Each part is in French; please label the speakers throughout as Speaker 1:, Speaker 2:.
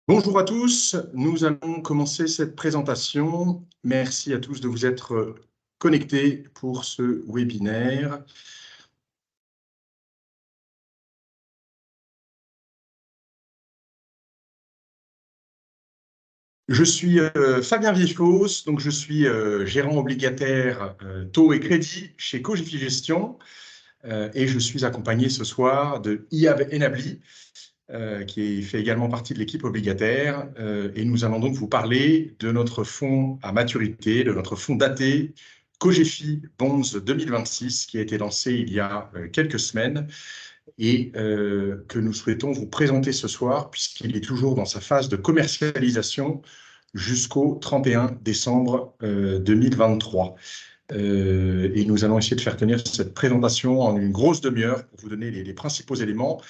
Speaker 1: Bonjour à tous, nous allons commencer cette présentation. Merci à tous de vous être connectés pour ce webinaire. Je suis Fabien Villefausse, donc je suis gérant obligataire taux et crédit chez Cogefi Gestion et je suis accompagné ce soir de Iyab Enabli, qui fait également partie de l'équipe obligataire. Et nous allons donc vous parler de notre fonds à maturité, de notre fonds daté Cogefi Bonds 2026, qui a été lancé il y a quelques semaines et que nous souhaitons vous présenter ce soir, puisqu'il est toujours dans sa phase de commercialisation jusqu'au 31 décembre 2023. Et nous allons essayer de faire tenir cette présentation en une grosse demi-heure pour vous donner les principaux éléments.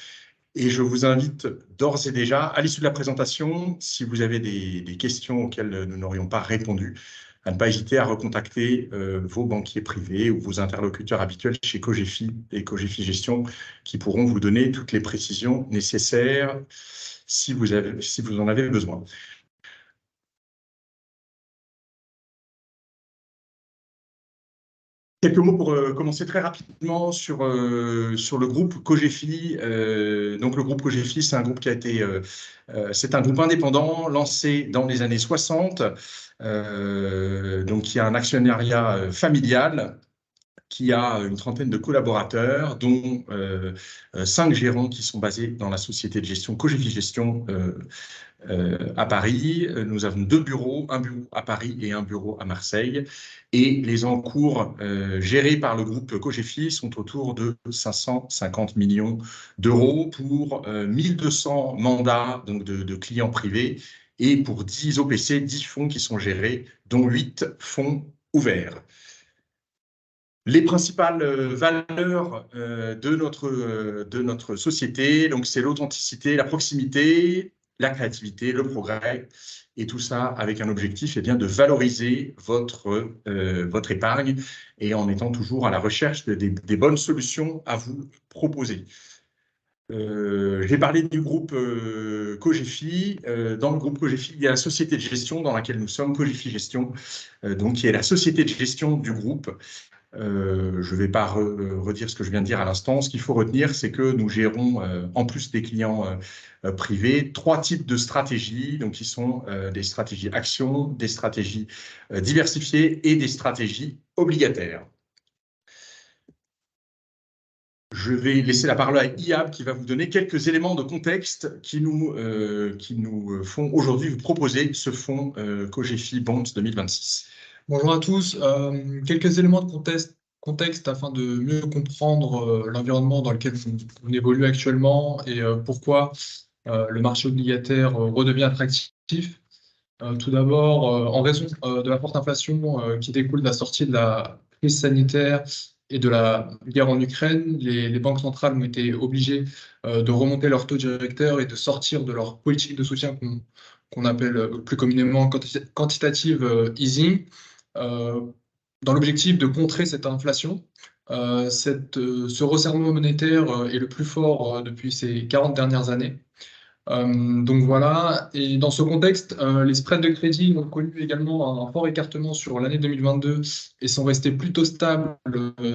Speaker 1: Et je vous invite d'ores et déjà, à l'issue de la présentation, si vous avez des questions auxquelles nous n'aurions pas répondu, à ne pas hésiter à recontacter vos banquiers privés ou vos interlocuteurs habituels chez Cogefi et Cogefi Gestion, qui pourront vous donner toutes les précisions nécessaires si vous en avez besoin. Quelques mots pour commencer très rapidement sur le groupe Cogefi. Donc le groupe Cogefi, c'est un groupe qui a été, c'est un groupe indépendant lancé dans les années 60, donc qui a un actionnariat familial, qui a une trentaine de collaborateurs, dont 5 gérants qui sont basés dans la société de gestion Cogefi Gestion à Paris. Nous avons 2 bureaux, un bureau à Paris et un bureau à Marseille. Et les encours gérés par le groupe Cogefi sont autour de 550 millions d'euros pour 1200 mandats donc de clients privés et pour 10 OPC, 10 fonds qui sont gérés, dont 8 fonds ouverts. Les principales valeurs de notre société, donc c'est l'authenticité, la proximité, la créativité, le progrès, et tout ça avec un objectif de valoriser votre épargne et en étant toujours à la recherche des bonnes solutions à vous proposer. J'ai parlé du groupe Cogefi. Dans le groupe Cogefi, il y a la société de gestion dans laquelle nous sommes, Cogefi Gestion, donc qui est la société de gestion du groupe. Je ne vais pas redire ce que je viens de dire à l'instant. Ce qu'il faut retenir, c'est que nous gérons, en plus des clients privés, 3 types de stratégies, donc qui sont des stratégies actions, des stratégies diversifiées et des stratégies obligataires. Je vais laisser la parole à Iyab qui va vous donner quelques éléments de contexte qui nous font aujourd'hui vous proposer ce fonds Cogefi Bonds 2026.
Speaker 2: Bonjour à tous. Quelques éléments de contexte afin de mieux comprendre l'environnement dans lequel on évolue actuellement et pourquoi le marché obligataire redevient attractif. Tout d'abord, en raison de la forte inflation qui découle de la sortie de la crise sanitaire et de la guerre en Ukraine, les banques centrales ont été obligées de remonter leur taux directeur et de sortir de leur politique de soutien qu'on appelle plus communément quantitative easing, dans l'objectif de contrer cette inflation. Ce resserrement monétaire est le plus fort depuis ces 40 dernières années. Donc voilà, et dans ce contexte, les spreads de crédit ont connu également un fort écartement sur l'année 2022 et sont restés plutôt stables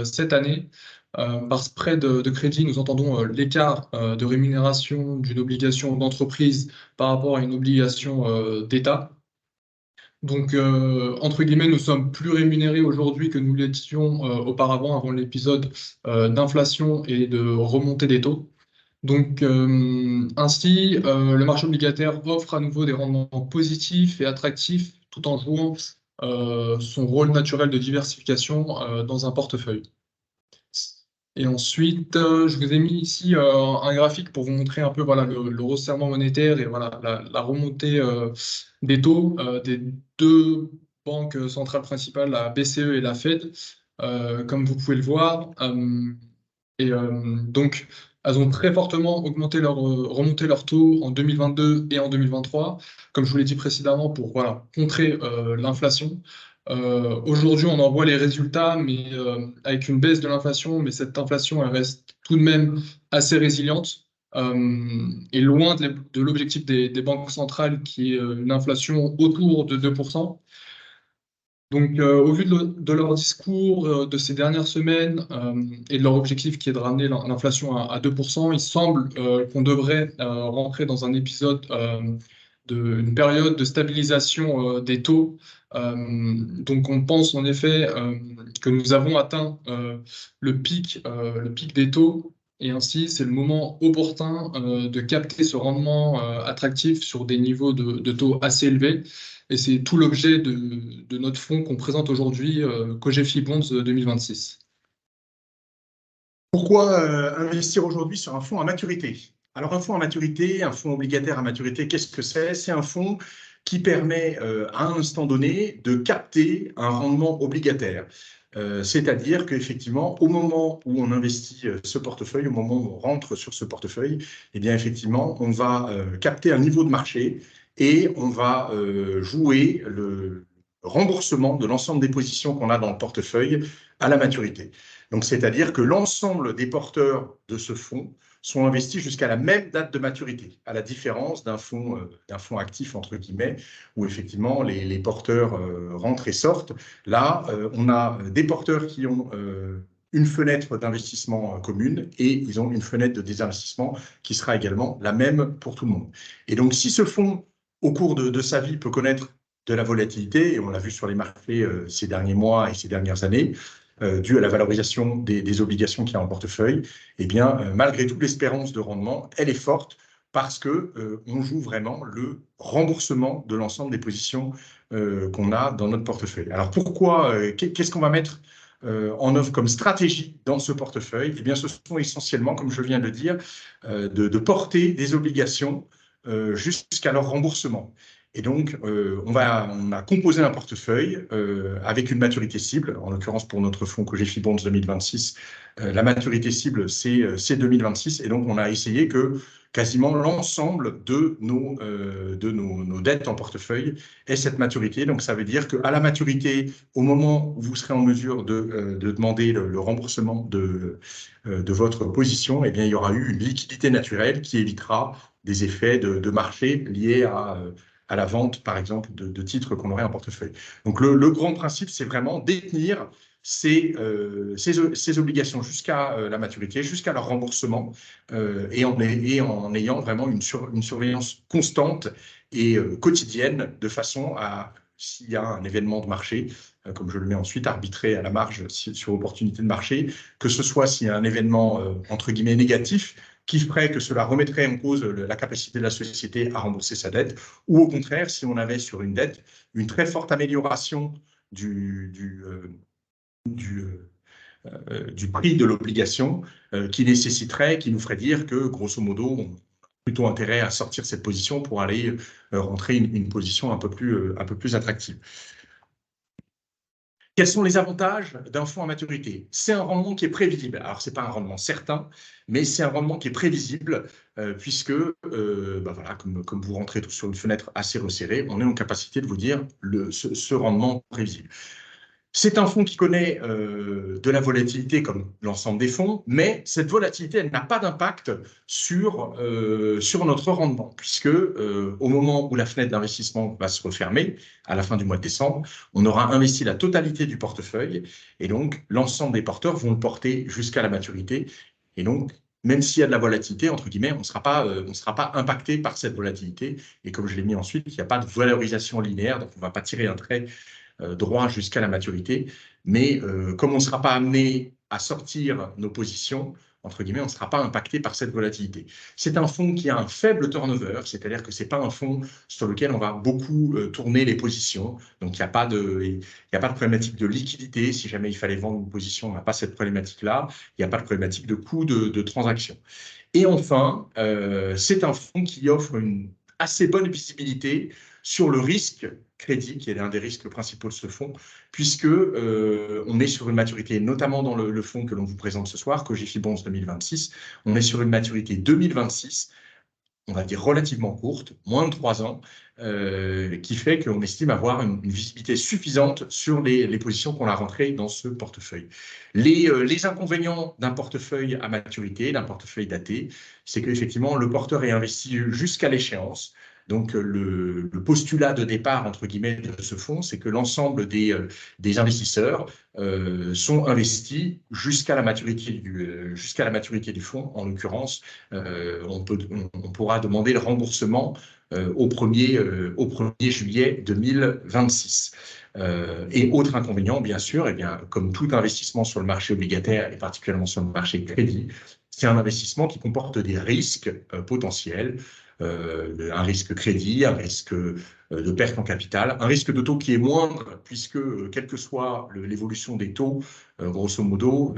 Speaker 2: cette année. Par spread de crédit, nous entendons l'écart de rémunération d'une obligation d'entreprise par rapport à une obligation d'État. Donc, entre guillemets, nous sommes plus rémunérés aujourd'hui que nous l'étions auparavant, avant l'épisode d'inflation et de remontée des taux. Donc, ainsi, le marché obligataire offre à nouveau des rendements positifs et attractifs tout en jouant son rôle naturel de diversification dans un portefeuille. Et ensuite, je vous ai mis ici un graphique pour vous montrer un peu voilà, le resserrement monétaire et voilà, la remontée des taux des 2 banques centrales principales, la BCE et la Fed, comme vous pouvez le voir. Donc, elles ont très fortement remonté leur taux en 2022 et en 2023, comme je vous l'ai dit précédemment, pour voilà, contrer l'inflation. Aujourd'hui, on en voit les résultats, mais avec une baisse de l'inflation, mais cette inflation, elle reste tout de même assez résiliente. est loin de l'objectif des banques centrales qui est une inflation autour de 2%. Donc, au vu de leur discours de ces dernières semaines et de leur objectif qui est de ramener l'inflation à 2%, il semble qu'on devrait rentrer dans un épisode une période de stabilisation des taux. Donc, on pense en effet que nous avons atteint le pic des taux. Et ainsi, c'est le moment opportun de capter ce rendement attractif sur des niveaux de taux assez élevés. Et c'est tout l'objet de notre fonds qu'on présente aujourd'hui, Cogefi Bonds 2026.
Speaker 1: Pourquoi investir aujourd'hui sur un fonds à maturité? Alors, un fonds à maturité, un fonds obligataire à maturité, qu'est-ce que c'est? C'est un fonds qui permet à un instant donné de capter un rendement obligataire. C'est-à-dire qu'effectivement, au moment où on investit ce portefeuille, au moment où on rentre sur ce portefeuille, eh bien, effectivement, on va capter un niveau de marché et on va jouer le remboursement de l'ensemble des positions qu'on a dans le portefeuille à la maturité. Donc, c'est-à-dire que l'ensemble des porteurs de ce fonds sont investis jusqu'à la même date de maturité, à la différence d'un fonds actif, entre guillemets, où effectivement les porteurs rentrent et sortent. Là, on a des porteurs qui ont une fenêtre d'investissement commune et ils ont une fenêtre de désinvestissement qui sera également la même pour tout le monde. Et donc, si ce fonds, au cours de sa vie, peut connaître de la volatilité, et on l'a vu sur les marchés ces derniers mois et ces dernières années, dû à la valorisation des obligations qu'il y a en portefeuille, eh bien, malgré tout, l'espérance de rendement, elle est forte parce qu'on joue vraiment le remboursement de l'ensemble des positions qu'on a dans notre portefeuille. Alors pourquoi, qu'est-ce qu'on va mettre en œuvre comme stratégie dans ce portefeuille? Eh bien, ce sont essentiellement, comme je viens de le dire, de porter des obligations jusqu'à leur remboursement. Et donc, on a composé un portefeuille avec une maturité cible. En l'occurrence, pour notre fonds Cogefi Bonds 2026, la maturité cible, c'est 2026. Et donc, on a essayé que quasiment l'ensemble de nos dettes en portefeuille ait cette maturité. Donc, ça veut dire qu'à la maturité, au moment où vous serez en mesure de demander le remboursement de votre position, eh bien, il y aura eu une liquidité naturelle qui évitera des effets de marché liés à la vente, par exemple, de titres qu'on aurait en portefeuille. Donc, le grand principe, c'est vraiment détenir ces obligations jusqu'à la maturité, jusqu'à leur remboursement, et en ayant vraiment une surveillance constante et quotidienne, de façon à, s'il y a un événement de marché, comme je le mets ensuite, arbitrer à la marge sur opportunité de marché, que ce soit s'il y a un événement, entre guillemets, négatif, qui ferait que cela remettrait en cause la capacité de la société à rembourser sa dette, ou au contraire, si on avait sur une dette une très forte amélioration du prix de l'obligation qui nous ferait dire que, grosso modo, on a plutôt intérêt à sortir cette position pour aller rentrer une position un peu plus attractive. Quels sont les avantages d'un fonds à maturité? C'est un rendement qui est prévisible. Alors, ce n'est pas un rendement certain, mais c'est un rendement qui est prévisible puisque, voilà, comme vous rentrez tous sur une fenêtre assez resserrée, on est en capacité de vous dire ce rendement prévisible. C'est un fonds qui connaît de la volatilité comme l'ensemble des fonds, mais cette volatilité, elle n'a pas d'impact sur notre rendement, puisque au moment où la fenêtre d'investissement va se refermer, à la fin du mois de décembre, on aura investi la totalité du portefeuille, et donc l'ensemble des porteurs vont le porter jusqu'à la maturité. Et donc, même s'il y a de la volatilité, entre guillemets, on ne sera pas impacté par cette volatilité. Et comme je l'ai mis ensuite, il n'y a pas de valorisation linéaire, donc on ne va pas tirer un trait droit jusqu'à la maturité. Mais comme on ne sera pas amené à sortir nos positions, entre guillemets, on ne sera pas impacté par cette volatilité. C'est un fonds qui a un faible turnover, c'est-à-dire que ce n'est pas un fonds sur lequel on va beaucoup tourner les positions. Donc, il n'y a pas de problématique de liquidité. Si jamais il fallait vendre une position, on n'a pas cette problématique-là. Il n'y a pas de problématique de coût de transaction. Et enfin, c'est un fonds qui offre une assez bonne visibilité sur le risque crédit, qui est l'un des risques principaux de ce fonds, puisque on est sur une maturité, notamment dans le fonds que l'on vous présente ce soir, Cogefi Bonds 2026, on est sur une maturité 2026. on va dire relativement courte, moins de 3 ans, qui fait qu'on estime avoir une visibilité suffisante sur les positions qu'on a rentrées dans ce portefeuille. Les inconvénients d'un portefeuille à maturité, d'un portefeuille daté, c'est qu'effectivement, le porteur est investi jusqu'à l'échéance. Donc, le postulat de départ, entre guillemets, de ce fonds, c'est que l'ensemble des investisseurs sont investis jusqu'à la maturité du fonds. En l'occurrence, on pourra demander le remboursement au 1er juillet 2026. Et autre inconvénient, bien sûr, eh bien, comme tout investissement sur le marché obligataire et particulièrement sur le marché crédit, c'est un investissement qui comporte des risques potentiels, un risque crédit, un risque de perte en capital, un risque de taux qui est moindre puisque, quelle que soit l'évolution des taux, grosso modo,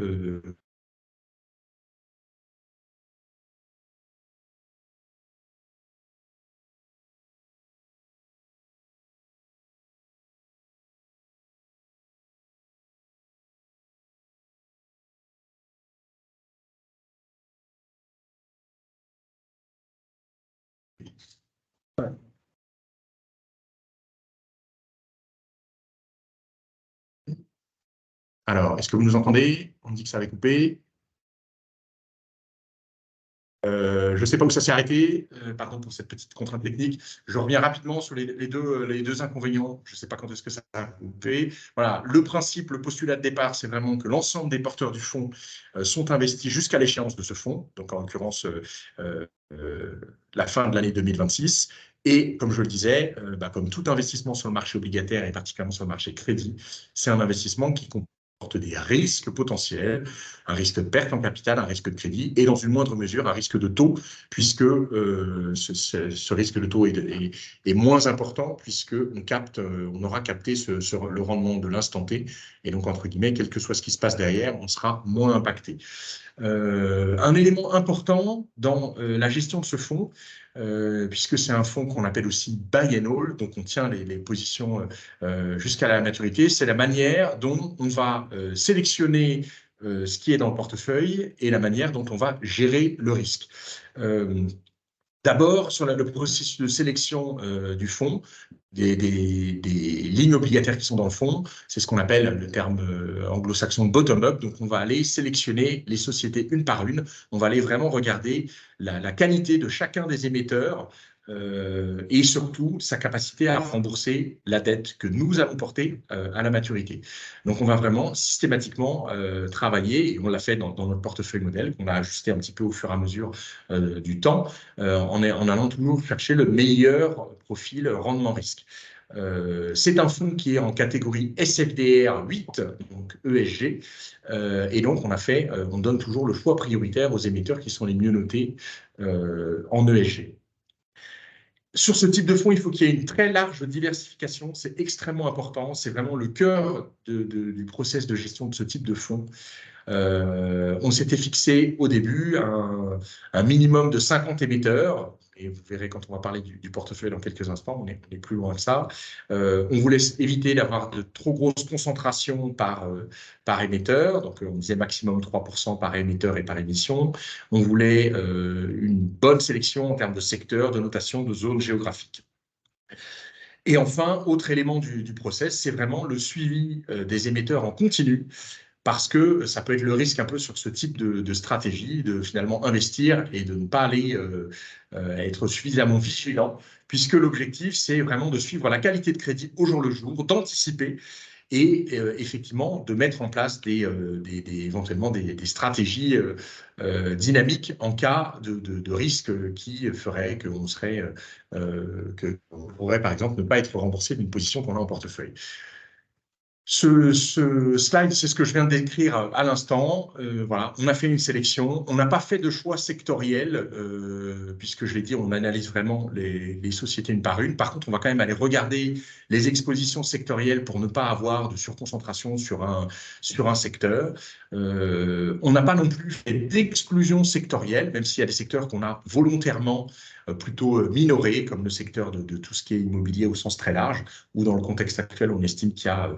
Speaker 1: alors, est-ce que vous nous entendez? On me dit que ça avait coupé. Je ne sais pas où ça s'est arrêté, pardon pour cette petite contrainte technique. Je reviens rapidement sur les deux inconvénients. Je ne sais pas quand est-ce que ça a coupé. Voilà, le principe, le postulat de départ, c'est vraiment que l'ensemble des porteurs du fonds sont investis jusqu'à l'échéance de ce fonds, donc en l'occurrence la fin de l'année 2026. Et comme je le disais, comme tout investissement sur le marché obligataire et particulièrement sur le marché crédit, c'est un investissement qui comporte des risques potentiels, un risque de perte en capital, un risque de crédit et dans une moindre mesure un risque de taux, puisque ce risque de taux est moins important puisque on aura capté le rendement de l'instant T et donc entre guillemets, quel que soit ce qui se passe derrière, on sera moins impacté. Un élément important dans la gestion de ce fonds, puisque c'est un fonds qu'on appelle aussi buy and hold, donc on tient les positions jusqu'à la maturité, c'est la manière dont on va sélectionner ce qui est dans le portefeuille et la manière dont on va gérer le risque. D'abord, sur le processus de sélection du fonds, des lignes obligataires qui sont dans le fonds, c'est ce qu'on appelle le terme anglo-saxon bottom-up. Donc, on va aller sélectionner les sociétés une par une. On va aller vraiment regarder la qualité de chacun des émetteurs et surtout sa capacité à rembourser la dette que nous allons porter à la maturité. Donc, on va vraiment systématiquement travailler, et on l'a fait dans notre portefeuille modèle, qu'on a ajusté un petit peu au fur et à mesure du temps, en allant toujours chercher le meilleur profil rendement-risque. C'est un fonds qui est en catégorie SFDR 8, donc ESG, et donc on donne toujours le choix prioritaire aux émetteurs qui sont les mieux notés en ESG. Sur ce type de fonds, il faut qu'il y ait une très large diversification, c'est extrêmement important, c'est vraiment le cœur du process de gestion de ce type de fonds. On s'était fixé au début un minimum de 50 émetteurs, et vous verrez quand on va parler du portefeuille dans quelques instants, on est plus loin que ça. On voulait éviter d'avoir de trop grosses concentrations par émetteur, donc on disait maximum 3% par émetteur et par émission. On voulait une bonne sélection en termes de secteur, de notation, de zone géographique. Et enfin, autre élément du process, c'est vraiment le suivi des émetteurs en continu, parce que ça peut être le risque un peu sur ce type de stratégie, de finalement investir et de ne pas aller être suffisamment vigilant, puisque l'objectif, c'est vraiment de suivre la qualité de crédit au jour le jour, d'anticiper et effectivement de mettre en place éventuellement des stratégies dynamiques en cas de risque qui ferait qu'on pourrait par exemple ne pas être remboursé d'une position qu'on a en portefeuille. Ce slide, c'est ce que je viens de décrire à l'instant. Voilà, on a fait une sélection. On n'a pas fait de choix sectoriel, puisque je l'ai dit, on analyse vraiment les sociétés une par une. Par contre, on va quand même aller regarder les expositions sectorielles pour ne pas avoir de surconcentration sur un secteur. On n'a pas non plus fait d'exclusion sectorielle, même s'il y a des secteurs qu'on a volontairement plutôt minorés, comme le secteur de tout ce qui est immobilier au sens très large, où dans le contexte actuel, on estime qu'il y a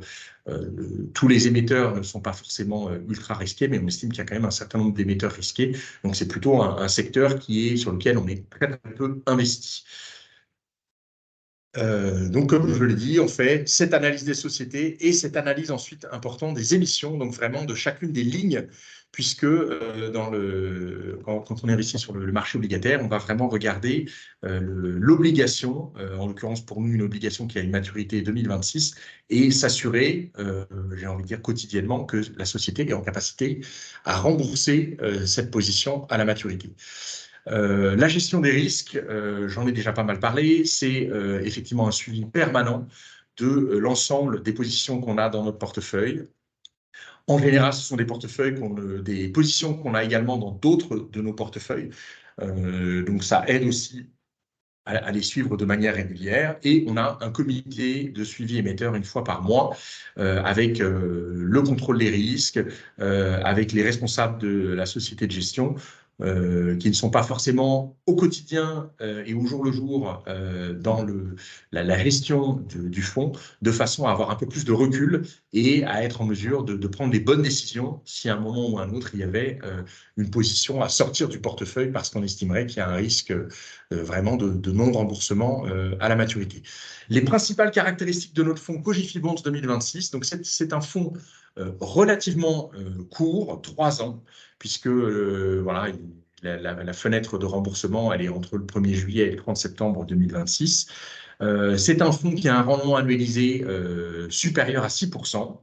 Speaker 1: tous les émetteurs ne sont pas forcément ultra risqués, mais on estime qu'il y a quand même un certain nombre d'émetteurs risqués. Donc, c'est plutôt un secteur sur lequel on est très, très peu investi. Donc, comme je l'ai dit, on fait cette analyse des sociétés et cette analyse ensuite importante des émissions, donc vraiment de chacune des lignes, puisque quand on investit sur le marché obligataire, on va vraiment regarder l'obligation, en l'occurrence pour nous une obligation qui a une maturité 2026, et s'assurer, j'ai envie de dire quotidiennement, que la société est en capacité à rembourser cette position à la maturité. La gestion des risques, j'en ai déjà pas mal parlé, c'est effectivement un suivi permanent de l'ensemble des positions qu'on a dans notre portefeuille. En général, ce sont des positions qu'on a également dans d'autres de nos portefeuilles. Donc, ça aide aussi à les suivre de manière régulière. Et on a un comité de suivi émetteur une fois par mois avec le contrôle des risques, avec les responsables de la société de gestion, qui ne sont pas forcément au quotidien et au jour le jour dans la gestion du fonds, de façon à avoir un peu plus de recul et à être en mesure de prendre les bonnes décisions si à un moment ou à un autre, il y avait une position à sortir du portefeuille parce qu'on estimerait qu'il y a un risque vraiment de non-remboursement à la maturité. Les principales caractéristiques de notre fonds Cogefi Bonds 2026, donc c'est un fonds relativement court, 3 ans, puisque voilà, la fenêtre de remboursement, elle est entre le 1er juillet et le 30 septembre 2026. C'est un fonds qui a un rendement annualisé supérieur à 6%.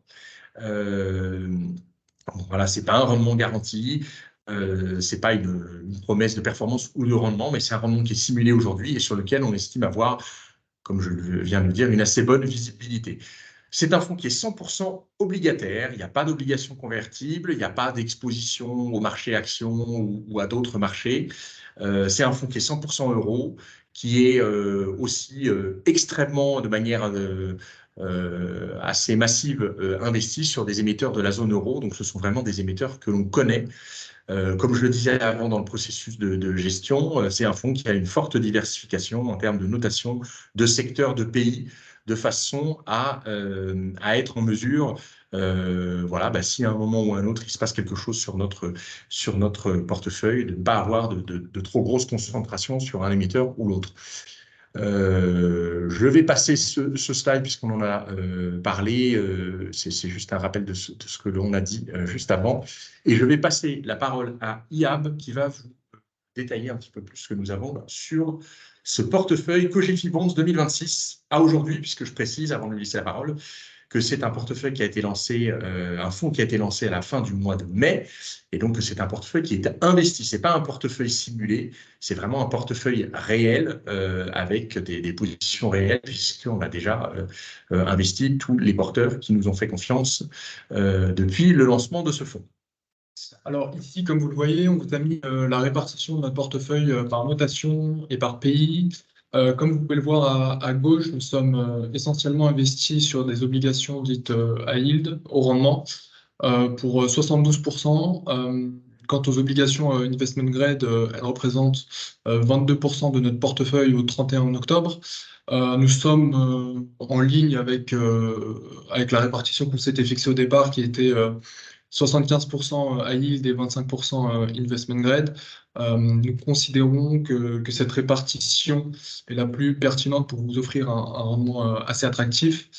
Speaker 1: Voilà, ce n'est pas un rendement garanti, ce n'est pas une promesse de performance ou de rendement, mais c'est un rendement qui est simulé aujourd'hui et sur lequel on estime avoir, comme je viens de le dire, une assez bonne visibilité. C'est un fonds qui est 100% obligataire, il n'y a pas d'obligation convertible, il n'y a pas d'exposition au marché actions ou à d'autres marchés. C'est un fonds qui est 100% euro, qui est aussi extrêmement, de manière assez massive, investi sur des émetteurs de la zone euro. Donc, ce sont vraiment des émetteurs que l'on connaît. Comme je le disais avant dans le processus de gestion, c'est un fonds qui a une forte diversification en termes de notation de secteurs, de pays, de façon à être en mesure, voilà, si à un moment ou à un autre, il se passe quelque chose sur notre portefeuille, de ne pas avoir de trop grosses concentrations sur un émetteur ou l'autre. Je vais passer ce slide puisqu'on en a parlé. C'est juste un rappel de ce que l'on a dit juste avant. Et je vais passer la parole à Iab qui va vous détailler un petit peu plus ce que nous avons sur ce portefeuille Cogefi Bonds 2026 à aujourd'hui, puisque je précise, avant de lui laisser la parole, que c'est un portefeuille qui a été lancé, un fonds qui a été lancé à la fin du mois de mai, et donc que c'est un portefeuille qui est investi. Ce n'est pas un portefeuille simulé, c'est vraiment un portefeuille réel avec des positions réelles, puisqu'on a déjà investi tous les porteurs qui nous ont fait confiance depuis le lancement de ce fonds.
Speaker 2: Alors ici, comme vous le voyez, on vous a mis la répartition de notre portefeuille par notation et par pays. Comme vous pouvez le voir à gauche, nous sommes essentiellement investis sur des obligations dites high yield, au rendement, pour 72%. Quant aux obligations investment grade, elles représentent 22% de notre portefeuille au 31 octobre. Nous sommes en ligne avec la répartition qu'on s'était fixée au départ, qui était 75% high yield et 25% investment grade. Nous considérons que cette répartition est la plus pertinente pour vous offrir un rendement assez attractif.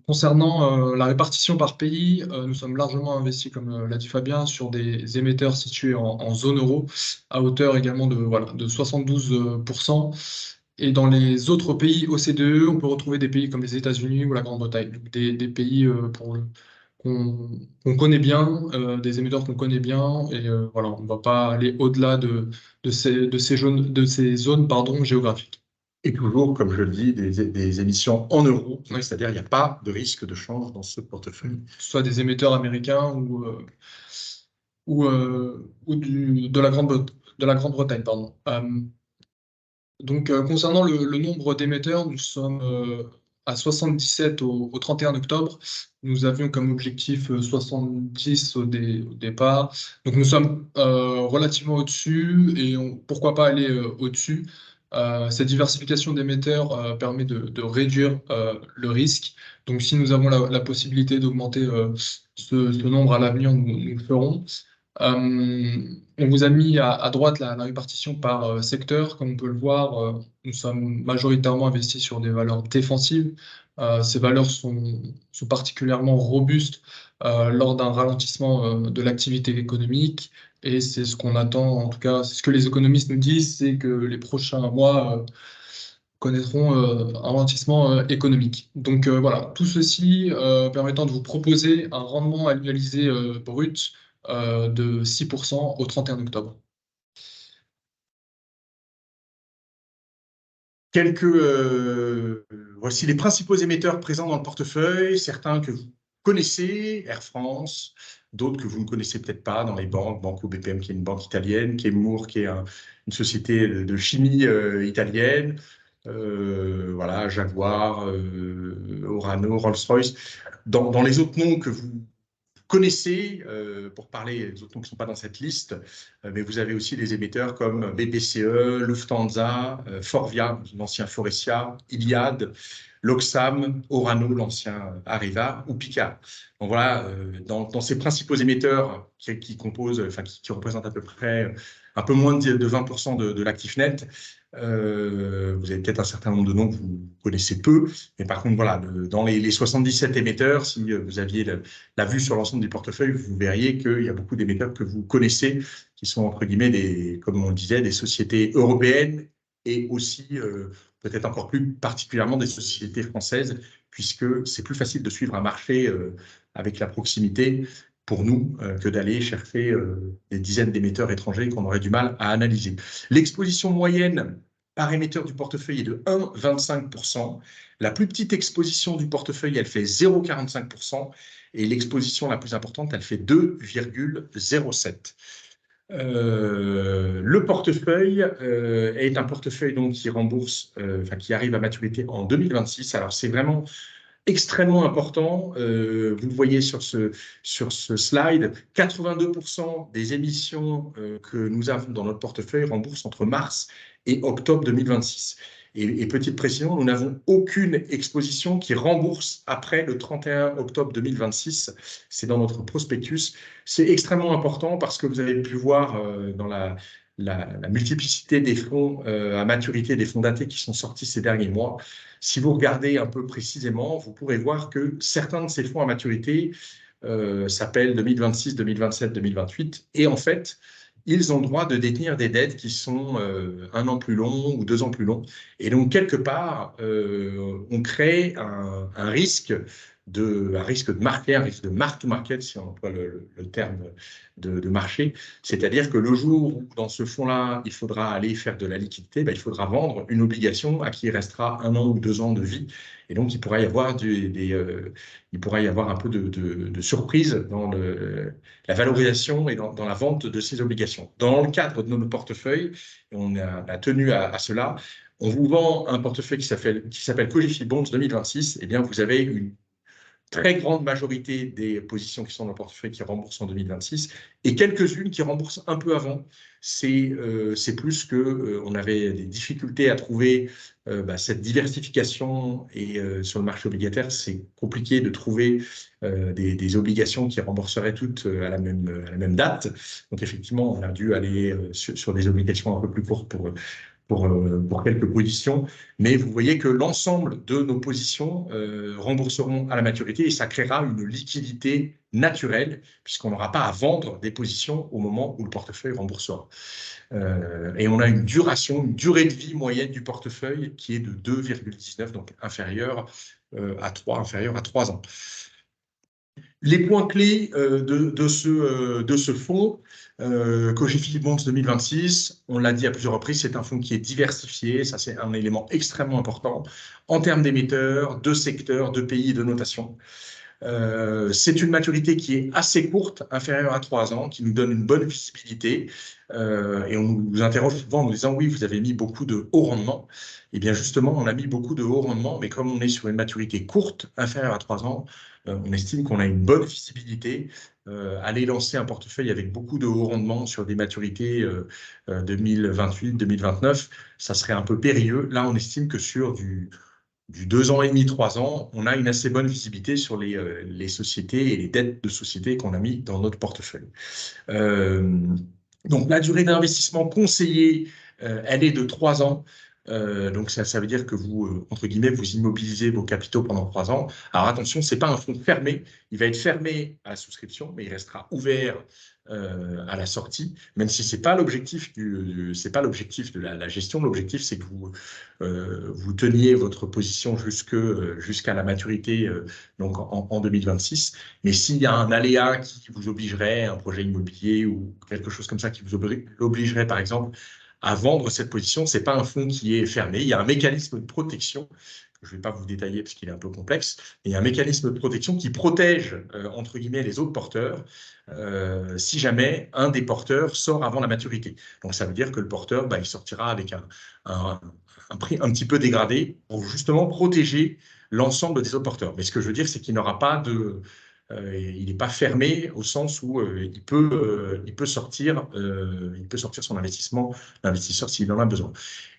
Speaker 2: Concernant la répartition par pays, nous sommes largement investis, comme l'a dit Fabien, sur des émetteurs situés en zone euro, à hauteur également de 72%. Et dans les autres pays OCDE, on peut retrouver des pays comme les États-Unis ou la Grande-Bretagne, des pays qu'on connaît bien, des émetteurs qu'on connaît bien, et voilà, on ne va pas aller au-delà de ces zones géographiques.
Speaker 1: Et toujours, comme je le dis, des émissions en euros, c'est-à-dire il n'y a pas de risque de change dans ce portefeuille.
Speaker 2: Que ce soit des émetteurs américains ou de la Grande-Bretagne, pardon. Donc, concernant le nombre d'émetteurs, nous sommes à 77 au 31 octobre. Nous avions comme objectif 70 au départ. Donc, nous sommes relativement au-dessus et pourquoi pas aller au-dessus. Cette diversification d'émetteurs permet de réduire le risque. Donc, si nous avons la possibilité d'augmenter ce nombre à l'avenir, nous le ferons. On vous a mis à droite la répartition par secteur. Comme on peut le voir, nous sommes majoritairement investis sur des valeurs défensives. Ces valeurs sont particulièrement robustes lors d'un ralentissement de l'activité économique. Et c'est ce qu'on attend, en tout cas, c'est ce que les économistes nous disent, c'est que les prochains mois connaîtront un ralentissement économique. Donc voilà, tout ceci permettant de vous proposer un rendement annualisé brut de 6% au 31 octobre.
Speaker 1: Voici les principaux émetteurs présents dans le portefeuille, certains que vous connaissez, Air France, d'autres que vous ne connaissez peut-être pas dans les banques, Banco BPM qui est une banque italienne, Chemours qui est une société de chimie italienne, voilà, Jaguar, Orano, Rolls-Royce. Dans les autres noms que vous connaissez, pour parler des autres noms qui ne sont pas dans cette liste, mais vous avez aussi des émetteurs comme BPCE, Lufthansa, Forvia, l'ancien Forestia, Iliad, Loxam, Orano, l'ancien Areva, ou Picard. Donc voilà, dans ces principaux émetteurs qui composent, enfin qui représentent à peu près un peu moins de 20% de l'actif net, vous avez peut-être un certain nombre de noms que vous connaissez peu, mais par contre, voilà, dans les 77 émetteurs, si vous aviez la vue sur l'ensemble du portefeuille, vous verriez qu'il y a beaucoup d'émetteurs que vous connaissez, qui sont, entre guillemets, comme on le disait, des sociétés européennes et aussi, peut-être encore plus particulièrement, des sociétés françaises, puisque c'est plus facile de suivre un marché avec la proximité pour nous que d'aller chercher des dizaines d'émetteurs étrangers qu'on aurait du mal à analyser. L'exposition moyenne par émetteur du portefeuille est de 1,25%. La plus petite exposition du portefeuille, elle fait 0,45%. Et l'exposition la plus importante, elle fait 2,07%. Le portefeuille est un portefeuille donc, qui rembourse, qui arrive à maturité en 2026. Alors, c'est vraiment extrêmement important. Vous le voyez sur ce slide, 82% des émissions que nous avons dans notre portefeuille remboursent entre mars et octobre 2026. Et petite précision, nous n'avons aucune exposition qui rembourse après le 31 octobre 2026. C'est dans notre prospectus. C'est extrêmement important parce que vous avez pu voir dans la multiplicité des fonds à maturité, des fonds datés qui sont sortis ces derniers mois. Si vous regardez un peu précisément, vous pourrez voir que certains de ces fonds à maturité s'appellent 2026, 2027, 2028. Et en fait, ils ont le droit de détenir des dettes qui sont 1 an plus long ou 2 ans plus long. Et donc, quelque part, on crée un risque de marché, un risque de mark-to-market, si on emploie le terme de marché. C'est-à-dire que le jour où, dans ce fonds-là, il faudra aller faire de la liquidité, il faudra vendre une obligation à qui il restera 1 an ou 2 ans de vie. Et donc, il pourra y avoir un peu de surprise dans la valorisation et dans la vente de ces obligations. Dans le cadre de notre portefeuille, on a tenu à cela. On vous vend un portefeuille qui s'appelle Cogefi Bonds 2026. Eh bien, vous avez une très grande majorité des positions qui sont dans le portefeuille qui remboursent en 2026 et quelques-unes qui remboursent un peu avant. C'est plus qu'on avait des difficultés à trouver cette diversification et sur le marché obligataire, c'est compliqué de trouver des obligations qui rembourseraient toutes à la même date. Donc effectivement, on a dû aller sur des obligations un peu plus courtes pour quelques positions, mais vous voyez que l'ensemble de nos positions rembourseront à la maturité et ça créera une liquidité naturelle puisqu'on n'aura pas à vendre des positions au moment où le portefeuille remboursera. Et on a une durée de vie moyenne du portefeuille qui est de 2,19, donc inférieure à 3 ans. Les points clés de ce fonds, Cogefi Bonds 2026, on l'a dit à plusieurs reprises, c'est un fonds qui est diversifié, ça c'est un élément extrêmement important en termes d'émetteurs, de secteurs, de pays et de notation. C'est une maturité qui est assez courte, inférieure à 3 ans, qui nous donne une bonne visibilité. Et on nous interroge souvent en nous disant, oui, vous avez mis beaucoup de haut rendement. Eh bien, justement, on a mis beaucoup de haut rendement, mais comme on est sur une maturité courte, inférieure à 3 ans, on estime qu'on a une bonne visibilité. Aller lancer un portefeuille avec beaucoup de haut rendement sur des maturités 2028, 2029, ça serait un peu périlleux. Là, on estime que sur du 2 ans et demi, 3 ans, on a une assez bonne visibilité sur les sociétés et les dettes de sociétés qu'on a mis dans notre portefeuille. Donc, la durée d'investissement conseillée, elle est de 3 ans. Donc, ça veut dire que vous, entre guillemets, vous immobilisez vos capitaux pendant 3 ans. Alors, attention, ce n'est pas un fonds fermé. Il va être fermé à la souscription, mais il restera ouvert à la sortie, même si ce n'est pas l'objectif c'est pas l'objectif de la gestion. L'objectif, c'est que vous teniez votre position jusqu'à la maturité, donc en 2026. Mais s'il y a un aléa qui vous obligerait, un projet immobilier ou quelque chose comme ça qui vous obligerait, par exemple, à vendre cette position, ce n'est pas un fonds qui est fermé. Il y a un mécanisme de protection, que je ne vais pas vous détailler parce qu'il est un peu complexe, mais il y a un mécanisme de protection qui protège, entre guillemets, les autres porteurs si jamais un des porteurs sort avant la maturité. Donc, ça veut dire que le porteur, il sortira avec un prix un petit peu dégradé pour justement protéger l'ensemble des autres porteurs. Mais ce que je veux dire, c'est qu'il n'aura pas de... il n'est pas fermé au sens où il peut sortir son investissement, l'investisseur, s'il en a besoin.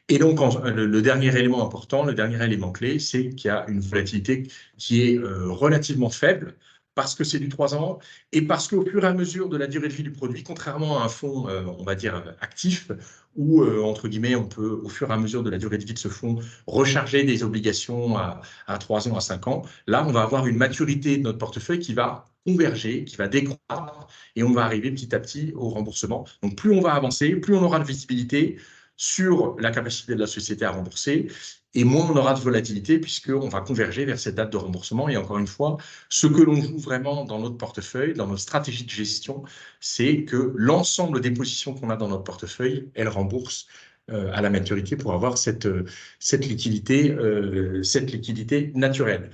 Speaker 1: Et donc, le dernier élément important, le dernier élément clé, c'est qu'il y a une volatilité qui est relativement faible parce que c'est du 3 ans et parce qu'au fur et à mesure de la durée de vie du produit, contrairement à un fonds, on va dire, actif, où, entre guillemets, on peut, au fur et à mesure de la durée de vie de ce fonds, recharger des obligations à 3 ans, à 5 ans, là, on va avoir une maturité de notre portefeuille qui va converger, qui va décroître, et on va arriver petit à petit au remboursement. Donc, plus on va avancer, plus on aura de visibilité sur la capacité de la société à rembourser, et moins on aura de volatilité puisqu'on va converger vers cette date de remboursement. Et encore une fois, ce que l'on joue vraiment dans notre portefeuille, dans notre stratégie de gestion, c'est que l'ensemble des positions qu'on a dans notre portefeuille, elles remboursent à la maturité pour avoir cette liquidité naturelle.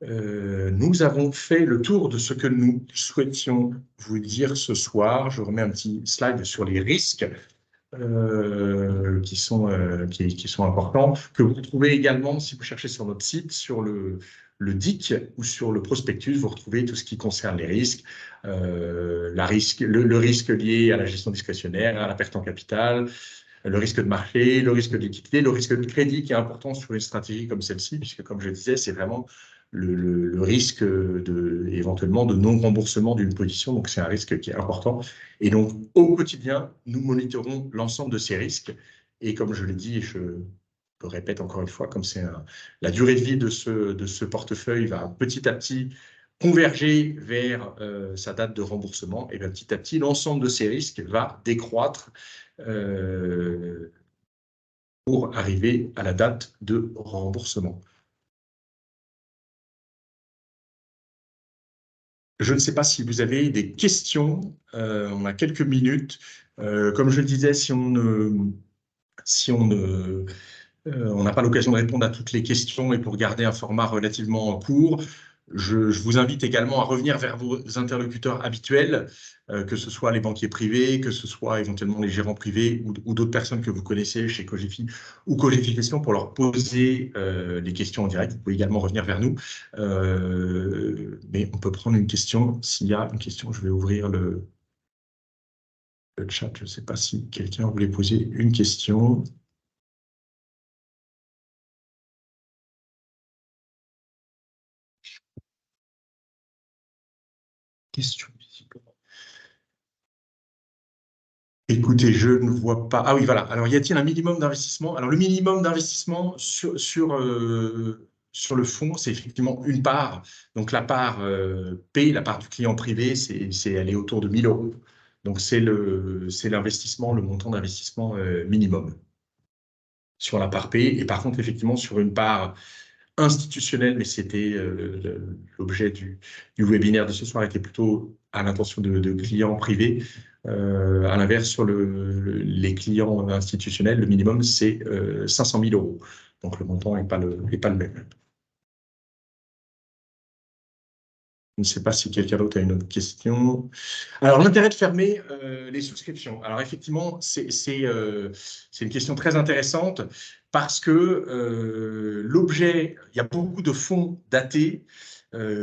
Speaker 1: Nous avons fait le tour de ce que nous souhaitions vous dire ce soir. Je remets un petit slide sur les risques qui sont importants, que vous retrouvez également si vous cherchez sur notre site, sur le DIC ou sur le prospectus, vous retrouvez tout ce qui concerne les risques, le risque lié à la gestion discrétionnaire, à la perte en capital, le risque de marché, le risque de liquidité, le risque de crédit qui est important sur une stratégie comme celle-ci, puisque comme je disais, c'est vraiment le risque éventuellement de non-remboursement d'une position, donc c'est un risque qui est important. Et donc, au quotidien, nous monitorons l'ensemble de ces risques. Et comme je l'ai dit, je le répète encore une fois, comme la durée de vie de ce portefeuille va petit à petit converger vers sa date de remboursement, et bien petit à petit, l'ensemble de ces risques va décroître pour arriver à la date de remboursement. Je ne sais pas si vous avez des questions. On a quelques minutes. Comme je le disais, si on n'a pas l'occasion de répondre à toutes les questions et pour garder un format relativement court, je vous invite également à revenir vers vos interlocuteurs habituels, que ce soit les banquiers privés, que ce soit éventuellement les gérants privés ou d'autres personnes que vous connaissez chez Cogefi ou Cogefi Gestion pour leur poser les questions en direct. Vous pouvez également revenir vers nous. Mais on peut prendre une question. S'il y a une question, je vais ouvrir le chat. Je ne sais pas si quelqu'un voulait poser une question. Question, visiblement. Écoutez, je ne vois pas. Ah oui, voilà. Alors, y a-t-il un minimum d'investissement? Alors, le minimum d'investissement sur le fonds, c'est effectivement une part. Donc, la part P, la part du client privé, elle est autour de 1 000 euros. Donc, c'est l'investissement, le montant d'investissement minimum sur la part P. Et par contre, effectivement, sur une part institutionnelle, mais c'était l'objet du webinaire de ce soir, était plutôt à l'intention de clients privés. À l'inverse, sur les clients institutionnels, le minimum, c'est 500 000 euros. Donc, le montant n'est pas le même. Je ne sais pas si quelqu'un d'autre a une autre question. Alors, l'intérêt de fermer les souscriptions. Alors, effectivement, c'est une question très intéressante parce que l'objet, il y a beaucoup de fonds datés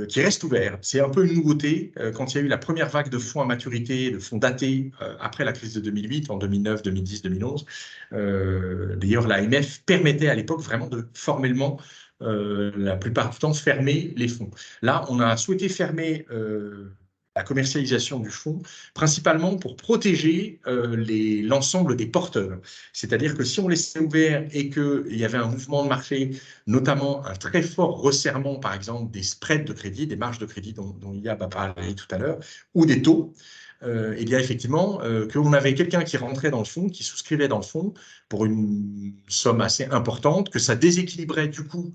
Speaker 1: qui restent ouverts. C'est un peu une nouveauté. Quand il y a eu la première vague de fonds à maturité, de fonds datés après la crise de 2008, en 2009, 2010, 2011, d'ailleurs, l'AMF permettait à l'époque vraiment de formellement, la plupart du temps, fermer les fonds. Là, on a souhaité fermer la commercialisation du fonds, principalement pour protéger l'ensemble des porteurs. C'est-à-dire que si on laissait ouvert et qu'il y avait un mouvement de marché, notamment un très fort resserrement, par exemple, des spreads de crédit, des marges de crédit dont Yab a parlé tout à l'heure, ou des taux, eh bien effectivement, qu'on avait quelqu'un qui rentrait dans le fonds, qui souscrivait dans le fonds pour une somme assez importante, que ça déséquilibrait du coup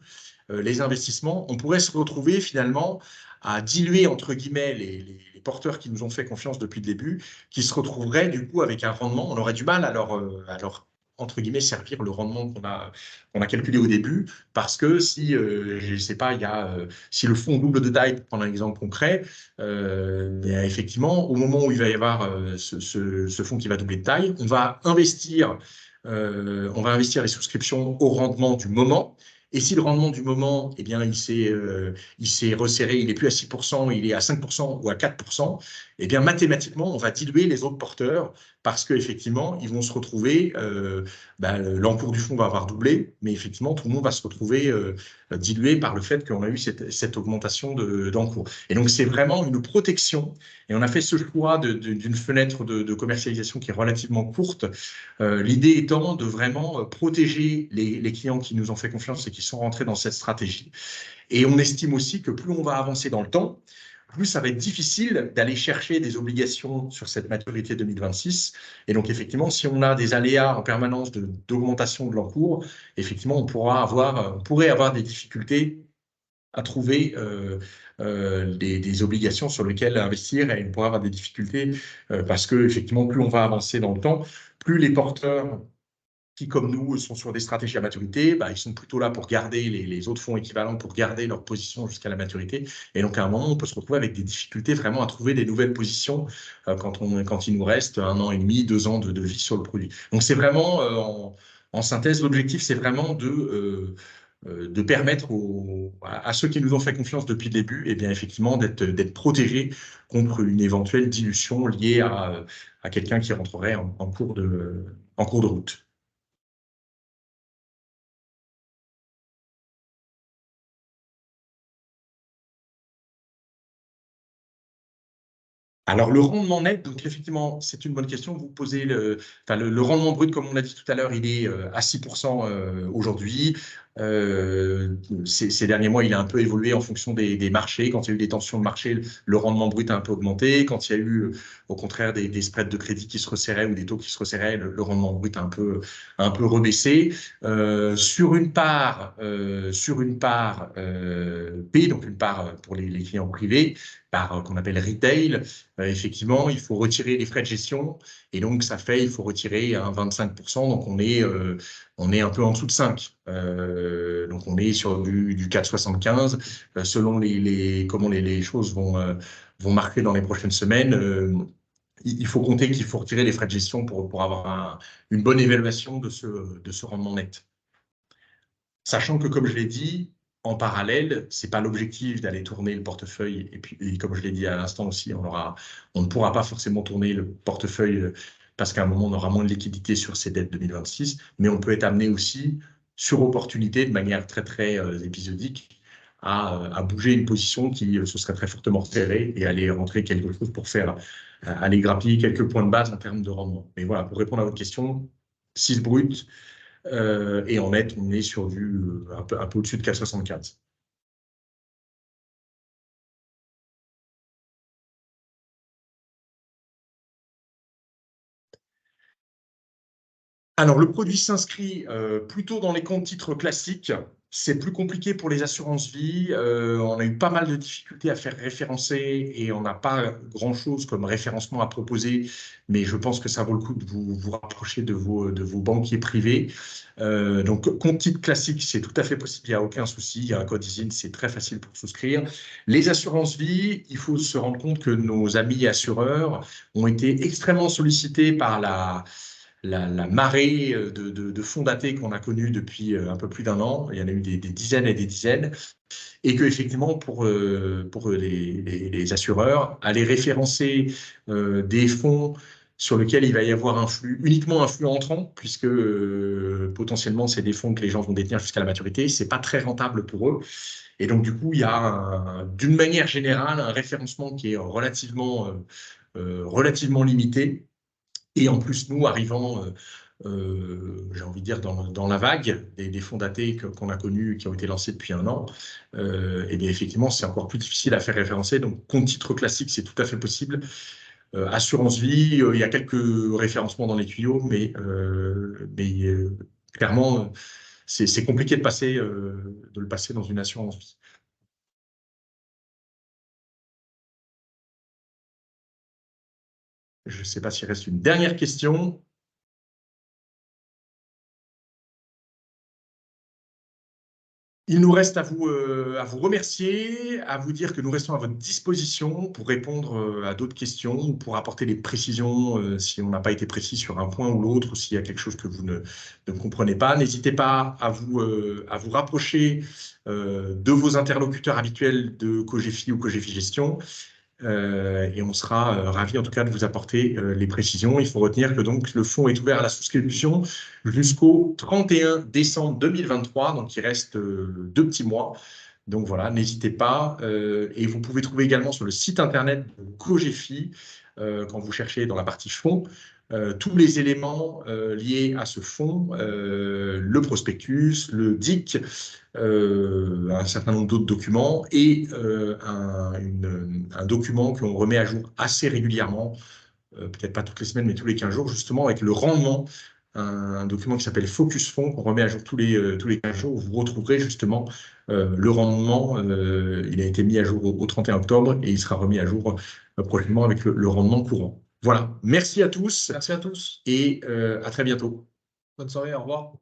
Speaker 1: les investissements, on pourrait se retrouver finalement à diluer, entre guillemets, les porteurs qui nous ont fait confiance depuis le début, qui se retrouveraient du coup avec un rendement, on aurait du mal à leur entre guillemets, servir le rendement qu'on a calculé au début, parce que si, je ne sais pas, si le fonds double de taille, pour prendre un exemple concret, bien, effectivement, au moment où il va y avoir ce fonds qui va doubler de taille, on va investir les souscriptions au rendement du moment. Et si le rendement du moment, eh bien, il s'est resserré, il n'est plus à 6%, il est à 5% ou à 4%, eh bien, mathématiquement, on va diluer les autres porteurs parce qu'effectivement, ils vont se retrouver, l'encours du fonds va avoir doublé, mais effectivement, tout le monde va se retrouver dilué par le fait qu'on a eu cette augmentation d'encours. Et donc, c'est vraiment une protection. Et on a fait ce choix d'une fenêtre de commercialisation qui est relativement courte. L'idée étant de vraiment protéger les clients qui nous ont fait confiance et qui sont rentrés dans cette stratégie. Et on estime aussi que plus on va avancer dans le temps, plus ça va être difficile d'aller chercher des obligations sur cette maturité 2026. Et donc, effectivement, si on a des aléas en permanence d'augmentation de l'encours, effectivement, on pourrait avoir des difficultés à trouver des obligations sur lesquelles investir et on pourrait avoir des difficultés parce que, effectivement, plus on va avancer dans le temps, plus les porteurs qui, comme nous, sont sur des stratégies à maturité, bah, ils sont plutôt là pour garder les autres fonds équivalents, pour garder leur position jusqu'à la maturité. Et donc, à un moment, on peut se retrouver avec des difficultés vraiment à trouver des nouvelles positions quand il nous reste 1 an et demi, 2 ans de vie sur le produit. Donc, c'est vraiment, en synthèse, l'objectif, c'est vraiment de permettre à ceux qui nous ont fait confiance depuis le début, eh bien, effectivement, d'être protégés contre une éventuelle dilution liée à quelqu'un qui rentrerait en cours de route. Alors, le rendement net, donc effectivement, c'est une bonne question. Vous posez le rendement brut, comme on l'a dit tout à l'heure, il est à 6% aujourd'hui. Ces derniers mois, il a un peu évolué en fonction des marchés. Quand il y a eu des tensions de marché, le rendement brut a un peu augmenté. Quand il y a eu, au contraire, des spreads de crédit qui se resserraient ou des taux qui se resserraient, le rendement brut a un peu rebaissé. Sur une part P, donc une part pour les clients privés, part qu'on appelle retail, effectivement, il faut retirer les frais de gestion et donc il faut retirer un 25%, donc on est un peu en dessous de 5. Donc on est sur du 4,75. Selon comment les choses vont marquer dans les prochaines semaines, il faut compter qu'il faut retirer les frais de gestion pour avoir une bonne évaluation de ce rendement net. Sachant que, comme je l'ai dit, en parallèle, c'est pas l'objectif d'aller tourner le portefeuille. Et puis, comme je l'ai dit à l'instant aussi, on ne pourra pas forcément tourner le portefeuille parce qu'à un moment, on aura moins de liquidité sur ces dettes 2026. Mais on peut être amené aussi, sur opportunité, de manière très, très épisodique, à bouger une position qui se serait très fortement serrée et aller rentrer quelque chose pour aller grappiller quelques points de base en termes de rendement. Mais voilà, pour répondre à votre question, 6 brut, et en net, on est sur un peu au-dessus de 4,75. Alors, le produit s'inscrit plutôt dans les comptes titres classiques. C'est plus compliqué pour les assurances vie. On a eu pas mal de difficultés à faire référencer et on n'a pas grand-chose comme référencement à proposer, mais je pense que ça vaut le coup de vous rapprocher de vos banquiers privés. Donc, compte titre classique, c'est tout à fait possible, il n'y a aucun souci. Il y a un code ISIN, c'est très facile pour souscrire. Les assurances vie, il faut se rendre compte que nos amis assureurs ont été extrêmement sollicités par la marée de fonds datés qu'on a connus depuis un peu plus d'un an. Il y en a eu des dizaines et des dizaines. Et que effectivement, pour les assureurs, aller référencer des fonds sur lesquels il va y avoir uniquement un flux entrant, puisque potentiellement, c'est des fonds que les gens vont détenir jusqu'à la maturité, c'est pas très rentable pour eux. Et donc, du coup, il y a, d'une manière générale, un référencement qui est relativement limité. Et en plus, nous, arrivant, j'ai envie de dire, dans la vague des fonds datés qu'on a connus, qui ont été lancés depuis un an, et bien effectivement, c'est encore plus difficile à faire référencer. Donc, compte titre classique, c'est tout à fait possible. Assurance vie, il y a quelques référencements dans les tuyaux, mais clairement, c'est compliqué de le passer dans une assurance vie. Je ne sais pas s'il reste une dernière question. Il nous reste à vous remercier, à vous dire que nous restons à votre disposition pour répondre à d'autres questions ou pour apporter des précisions si on n'a pas été précis sur un point ou l'autre ou s'il y a quelque chose que vous ne comprenez pas. N'hésitez pas à vous rapprocher de vos interlocuteurs habituels de Cogefi ou Cogefi Gestion. Et on sera ravis en tout cas de vous apporter les précisions. Il faut retenir que donc le fonds est ouvert à la souscription jusqu'au 31 décembre 2023, donc il reste 2 petits mois. Donc voilà, n'hésitez pas. Et vous pouvez trouver également sur le site internet de Cogefi, quand vous cherchez dans la partie fonds, tous les éléments liés à ce fonds, le prospectus, le DIC, un certain nombre d'autres documents et un document qu'on remet à jour assez régulièrement, peut-être pas toutes les semaines, mais tous les 15 jours, justement avec le rendement, un document qui s'appelle Focus Fonds, qu'on remet à jour tous les 15 jours, où vous retrouverez justement le rendement. Il a été mis à jour au 31 octobre et il sera remis à jour prochainement avec le rendement courant. Voilà, merci à tous.
Speaker 2: Merci à tous.
Speaker 1: Et à très bientôt.
Speaker 2: Bonne soirée, au revoir.